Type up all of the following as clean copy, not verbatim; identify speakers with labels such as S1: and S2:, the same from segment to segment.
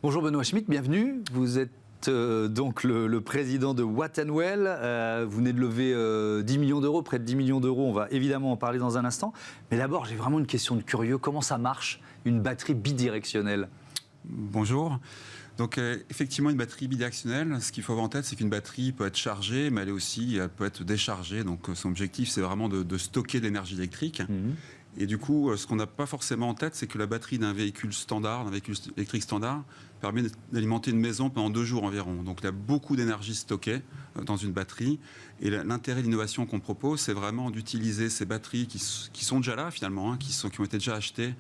S1: Bonjour Benoît Schmitt, bienvenue. Vous êtes donc le président de Watt & Well. Vous venez de lever 10 millions d'euros, près de 10 millions d'euros. On va évidemment en parler dans un instant. Mais d'abord, j'ai vraiment une question de curieux. Comment ça marche, une batterie bidirectionnelle ?
S2: Bonjour. Donc effectivement, une batterie bidirectionnelle, ce qu'il faut avoir en tête, c'est qu'une batterie peut être chargée, mais elle peut être déchargée. Donc son objectif, c'est vraiment de stocker de l'énergie électrique. Et du coup, ce qu'on n'a pas forcément en tête, c'est que la batterie d'un véhicule standard, d'un véhicule électrique standard, permet d'alimenter une maison pendant 2 jours environ. Donc il y a beaucoup d'énergie stockée dans une batterie. Et l'intérêt de l'innovation qu'on propose, c'est vraiment d'utiliser ces batteries qui sont déjà là finalement, hein, qui ont été déjà achetées,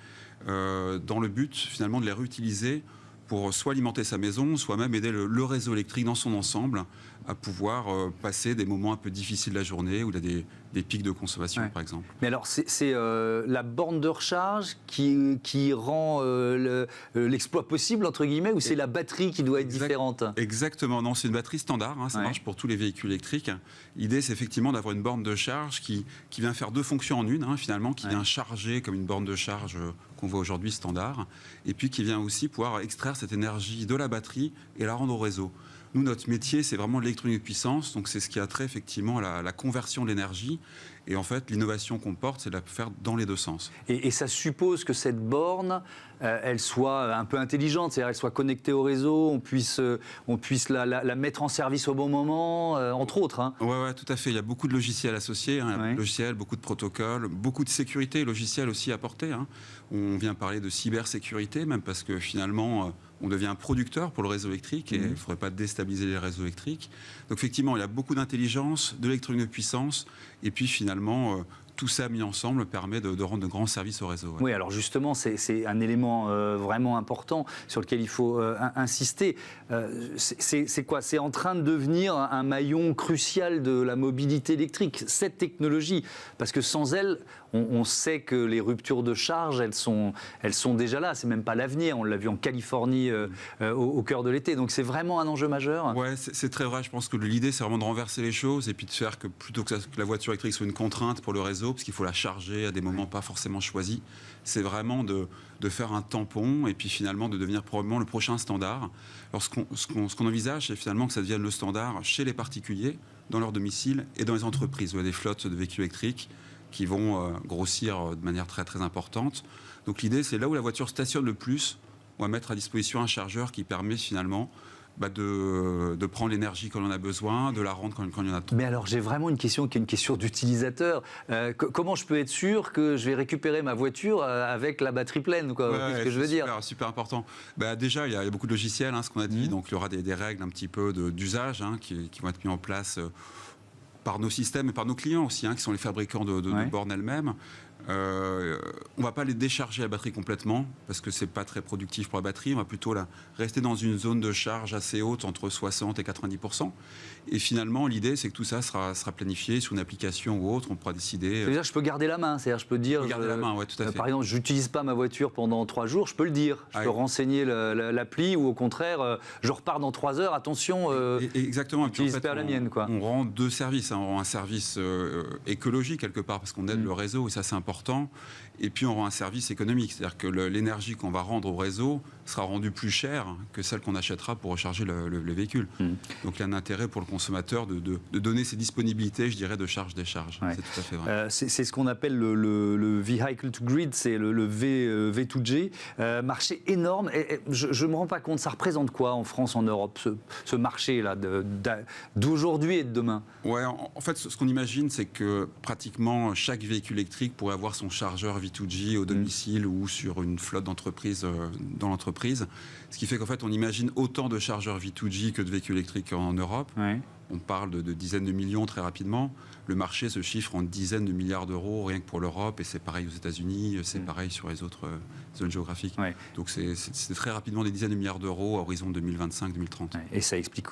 S2: dans le but finalement de les réutiliser pour soit alimenter sa maison, soit même aider le réseau électrique dans son ensemble à pouvoir passer des moments un peu difficiles de la journée où il y a des pics de consommation, par exemple.
S1: Mais alors, c'est la borne de recharge qui rend l'exploit possible, entre guillemets, ou c'est la batterie qui doit être différente ?
S2: Exactement, non, c'est une batterie standard, hein, ça marche pour tous les véhicules électriques. L'idée, c'est effectivement d'avoir une borne de charge qui vient faire 2 fonctions en une, hein, finalement, qui vient charger comme une borne de charge qu'on voit aujourd'hui standard, et puis qui vient aussi pouvoir extraire cette énergie de la batterie et la rendre au réseau. Nous, notre métier, c'est vraiment l'électronique de puissance, donc c'est ce qui a trait effectivement à la conversion de l'énergie. Et en fait, l'innovation qu'on porte, c'est de la faire dans les 2 sens.
S1: Et ça suppose que cette borne, elle soit un peu intelligente, c'est-à-dire qu'elle soit connectée au réseau, on puisse la mettre en service au bon moment, entre autres. Hein.
S2: Ouais, tout à fait. Il y a beaucoup de logiciels associés, hein, logiciels, beaucoup de protocoles, beaucoup de sécurité logicielle aussi apportée. Hein. On vient parler de cybersécurité, même parce que finalement, on devient un producteur pour le réseau électrique et il ne faudrait pas déstabiliser les réseaux électriques. Donc effectivement, il y a beaucoup d'intelligence, de l'électronique de puissance, et puis finalement, tout ça mis ensemble permet de rendre de grands services au réseau.
S1: Oui, alors justement, c'est un élément vraiment important sur lequel il faut insister. C'est quoi ? C'est en train de devenir un maillon crucial de la mobilité électrique, cette technologie. Parce que sans elle, on sait que les ruptures de charge, elles sont déjà là. C'est même pas l'avenir. On l'a vu en Californie au cœur de l'été. Donc c'est vraiment un enjeu majeur.
S2: Oui, c'est très vrai. Je pense que l'idée, c'est vraiment de renverser les choses et puis de faire que plutôt que la voiture électrique soit une contrainte pour le réseau, parce qu'il faut la charger à des moments pas forcément choisis. C'est vraiment de faire un tampon et puis finalement de devenir probablement le prochain standard. Alors ce qu'on envisage, c'est finalement que ça devienne le standard chez les particuliers, dans leur domicile et dans les entreprises où il y a des flottes de véhicules électriques qui vont grossir de manière très très importante. Donc l'idée, c'est là où la voiture stationne le plus, on va mettre à disposition un chargeur qui permet finalement de prendre l'énergie quand on en a besoin, de la rendre quand il y en a trop.
S1: Mais alors j'ai vraiment une question qui est une question d'utilisateur. Comment je peux être sûr que je vais récupérer ma voiture avec la batterie pleine, quoi,
S2: ouais,
S1: ce que je veux dire.
S2: Super important. Déjà, il y a beaucoup de logiciels, hein, ce qu'on a dit, donc il y aura des règles un petit peu d'usage hein, qui vont être mis en place par nos systèmes et par nos clients aussi, hein, qui sont les fabricants de bornes elles-mêmes. On ne va pas les décharger la batterie complètement parce que c'est pas très productif pour la batterie. On va plutôt rester dans une zone de charge assez haute, entre 60 et 90%. Et finalement, l'idée, c'est que tout ça sera planifié sur une application ou autre. On pourra décider.
S1: C'est-à-dire que je peux garder la main. C'est-à-dire je peux dire.
S2: Garder la main, ouais, tout à fait.
S1: Par exemple, je n'utilise pas ma voiture pendant 3 jours. Je peux le dire. Je peux renseigner l'appli ou au contraire, je repars dans 3 heures. Attention.
S2: Exactement.
S1: J'utilise pas la mienne, quoi.
S2: On rend 2 services. Hein. On rend un service écologique quelque part parce qu'on aide le réseau et ça c'est important. Et puis on rend un service économique, c'est-à-dire que l'énergie qu'on va rendre au réseau sera rendue plus chère que celle qu'on achètera pour recharger le véhicule. Donc il y a un intérêt pour le consommateur de donner ses disponibilités, je dirais, de charge-décharge. C'est tout à fait vrai.
S1: C'est ce qu'on appelle le vehicle to grid, c'est le V2G. Marché énorme. Et je ne me rends pas compte, ça représente quoi en France, en Europe, ce marché-là d'aujourd'hui et de demain ?
S2: Ouais, en fait, ce qu'on imagine, c'est que pratiquement chaque véhicule électrique pourrait avoir son chargeur V2G au domicile ou sur une flotte d'entreprise dans l'entreprise. Ce qui fait qu'en fait, on imagine autant de chargeurs V2G que de véhicules électriques en Europe. On parle de dizaines de millions très rapidement. Le marché se chiffre en dizaines de milliards d'euros rien que pour l'Europe et c'est pareil aux États-Unis, c'est pareil sur les autres zones géographiques. Donc c'est très rapidement des dizaines de milliards d'euros à horizon 2025-2030.
S1: Et ça explique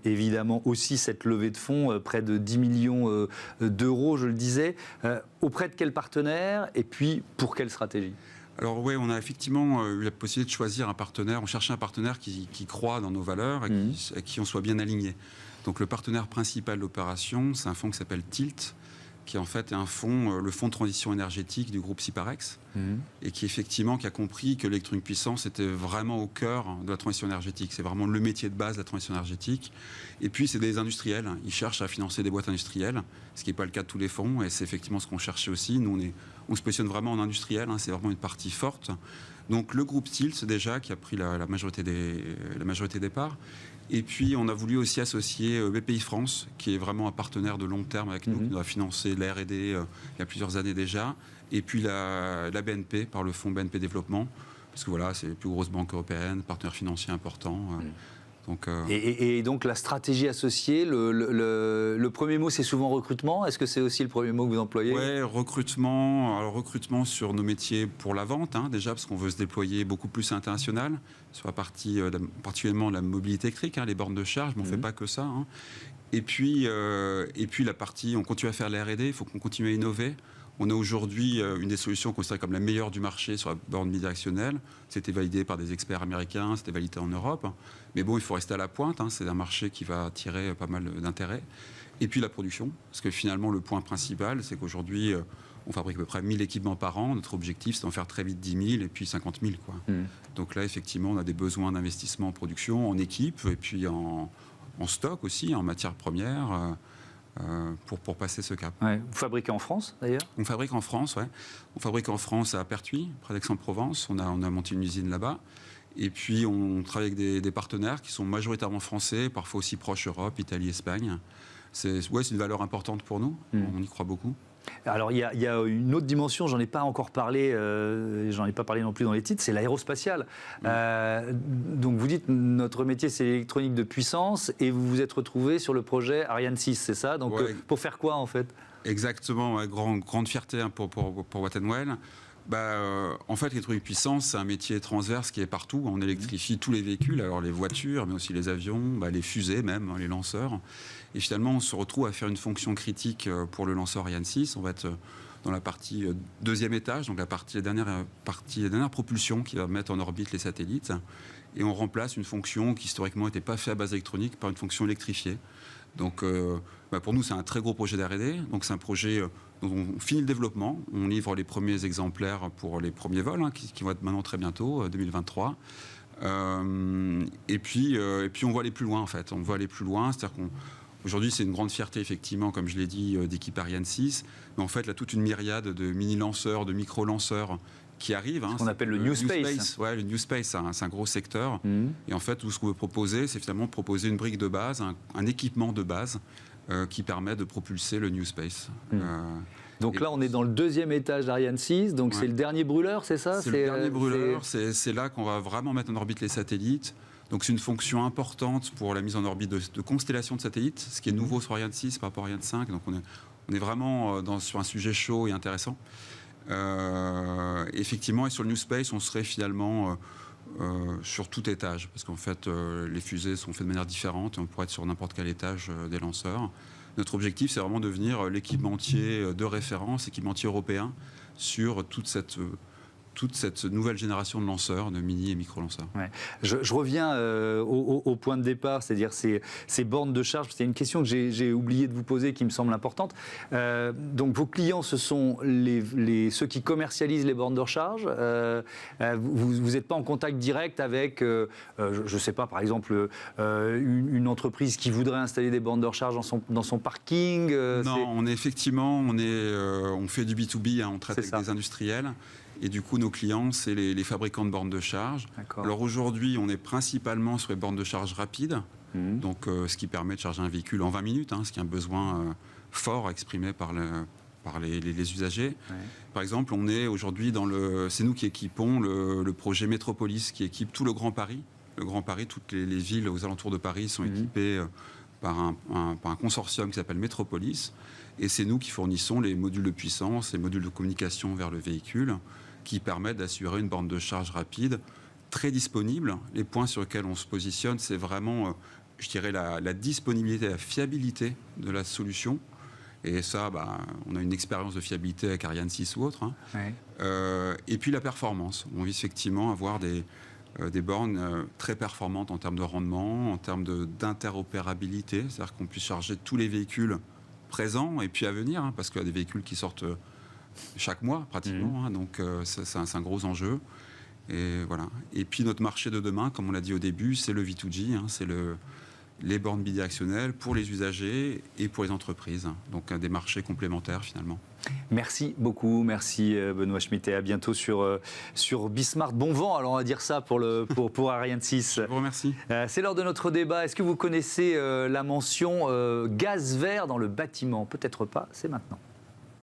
S1: évidemment aussi cette levée de fonds, près de 10 millions d'euros, je le disais. Auprès de quel partenaire et puis pour quelle stratégie ?
S2: Alors oui, on a effectivement eu la possibilité de choisir un partenaire. On cherchait un partenaire qui croit dans nos valeurs et à qui on soit bien aligné. Donc le partenaire principal de l'opération, c'est un fonds qui s'appelle Tilt, qui en fait est un fonds, le fonds de transition énergétique du groupe Siparex, et qui effectivement qui a compris que l'électronique puissance était vraiment au cœur de la transition énergétique. C'est vraiment le métier de base de la transition énergétique. Et puis c'est des industriels, ils cherchent à financer des boîtes industrielles, ce qui n'est pas le cas de tous les fonds, et c'est effectivement ce qu'on cherchait aussi. Nous on se positionne vraiment en industriel, c'est vraiment une partie forte. Donc le groupe Tilt déjà qui a pris la majorité des parts. Et puis, on a voulu aussi associer BPI France, qui est vraiment un partenaire de long terme avec nous, qui nous a financé la R&D il y a plusieurs années déjà. Et puis, la BNP, par le fonds BNP Développement, parce que voilà, c'est les plus grosses banques européennes, partenaire financier important. Donc,
S1: et donc, la stratégie associée, le premier mot, c'est souvent recrutement. Est-ce que c'est aussi le premier mot que vous employez?
S2: Oui, recrutement. Alors, recrutement sur nos métiers pour la vente, déjà, parce qu'on veut se déployer beaucoup plus à l'international, sur la partie, particulièrement la mobilité électrique, les bornes de charge, mais on ne fait pas que ça. Et puis, la partie, on continue à faire la R&D, il faut qu'on continue à innover. On a aujourd'hui une des solutions considérées comme la meilleure du marché sur la borne bidirectionnelle. C'était validé par des experts américains, c'était validé en Europe. Mais bon, il faut rester à la pointe. C'est un marché qui va attirer pas mal d'intérêt. Et puis la production, parce que finalement, le point principal, c'est qu'aujourd'hui, on fabrique à peu près 1000 équipements par an. Notre objectif, c'est d'en faire très vite 10 000 et puis 50 000. Donc là, effectivement, on a des besoins d'investissement en production, en équipe et puis en stock aussi, en matières premières. Pour passer ce cap.
S1: Ouais. Vous fabriquez en France, d'ailleurs?
S2: On fabrique en France, oui. On fabrique en France à Pertuis, près d'Aix-en-Provence. On a monté une usine là-bas. Et puis, on travaille avec des partenaires qui sont majoritairement français, parfois aussi proches Europe, Italie, Espagne. C'est une valeur importante pour nous. On y croit beaucoup.
S1: Alors, il y a une autre dimension, j'en ai pas encore parlé, j'en ai pas parlé non plus dans les titres, c'est l'aérospatiale. Donc, vous dites, notre métier, c'est l'électronique de puissance, et vous vous êtes retrouvé sur le projet Ariane 6, c'est ça? Donc, pour faire quoi, en fait?
S2: Exactement, grande fierté pour Watt & Well. En fait, l'électronique puissance, c'est un métier transverse qui est partout. On électrifie tous les véhicules, alors les voitures, mais aussi les avions, les fusées même, les lanceurs. Et finalement, on se retrouve à faire une fonction critique pour le lanceur Ariane 6. On va être dans la partie deuxième étage, donc la dernière propulsion qui va mettre en orbite les satellites. Et on remplace une fonction qui historiquement n'était pas faite à base électronique par une fonction électrifiée. Donc pour nous, c'est un très gros projet d'R&D. Donc c'est un projet dont on finit le développement. On livre les premiers exemplaires pour les premiers vols, qui vont être maintenant très bientôt, 2023. Et puis on va aller plus loin, en fait. On va aller plus loin, c'est-à-dire qu'aujourd'hui, c'est une grande fierté, effectivement, comme je l'ai dit, d'équipe Ariane 6. Mais en fait, là, toute une myriade de mini-lanceurs, de micro-lanceurs qui arrivent.
S1: Ce qu'on appelle le New Space.
S2: Ouais, le New Space, c'est un gros secteur. Et en fait, tout ce qu'on veut proposer, c'est finalement proposer une brique de base, un équipement de base qui permet de propulser le New Space.
S1: Donc là, on est dans le deuxième étage d'Ariane 6, donc c'est le dernier brûleur, c'est ça?
S2: C'est le dernier brûleur, c'est là qu'on va vraiment mettre en orbite les satellites. Donc c'est une fonction importante pour la mise en orbite de constellations de satellites, ce qui est nouveau sur Ariane 6 par rapport à Ariane 5. Donc on est vraiment sur un sujet chaud et intéressant. Effectivement, et sur le New Space, on serait finalement sur tout étage, parce qu'en fait, les fusées sont faites de manière différente, et on pourrait être sur n'importe quel étage des lanceurs. Notre objectif, c'est vraiment de devenir l'équipementier de référence, équipementier européen, sur toute cette nouvelle génération de lanceurs, de mini et micro-lanceurs.
S1: Ouais. Je reviens au point de départ, c'est-à-dire ces bornes de charge. C'est une question que j'ai oublié de vous poser qui me semble importante. Donc vos clients, ce sont ceux qui commercialisent les bornes de recharge. Vous n'êtes pas en contact direct avec, je ne sais pas, par exemple, une entreprise qui voudrait installer des bornes de recharge dans son parking.
S2: Non, on fait du B2B, on traite avec des industriels. Et du coup, nos clients, c'est les fabricants de bornes de charge. Alors aujourd'hui, on est principalement sur les bornes de charge rapides, donc ce qui permet de charger un véhicule en 20 minutes, ce qui est un besoin fort exprimé par les usagers. Ouais. Par exemple, on est aujourd'hui c'est nous qui équipons le projet Métropolis, qui équipe tout le Grand Paris. Le Grand Paris, toutes les villes aux alentours de Paris sont équipées par un consortium qui s'appelle Métropolis. Et c'est nous qui fournissons les modules de puissance, les modules de communication vers le véhicule, qui permettent d'assurer une borne de charge rapide, très disponible. Les points sur lesquels on se positionne, c'est vraiment, je dirais, la disponibilité, la fiabilité de la solution. Et ça, on a une expérience de fiabilité avec Ariane 6 ou autre. Et puis la performance. On vise effectivement à avoir des bornes très performantes en termes de rendement, en termes d'interopérabilité, c'est-à-dire qu'on puisse charger tous les véhicules présent et puis à venir, parce qu'il y a des véhicules qui sortent chaque mois pratiquement, donc c'est un gros enjeu. Et voilà. Et puis notre marché de demain, comme on l'a dit au début, c'est le V2G, c'est les bornes bidirectionnelles pour les usagers et pour les entreprises. Donc des marchés complémentaires finalement.
S1: Merci beaucoup, merci Benoît Schmitt, et à bientôt sur Bismart. Bon vent, alors on va dire ça pour Ariane 6.
S2: Je vous remercie.
S1: C'est l'heure de notre débat. Est-ce que vous connaissez la mention gaz vert dans le bâtiment? Peut-être pas, c'est maintenant.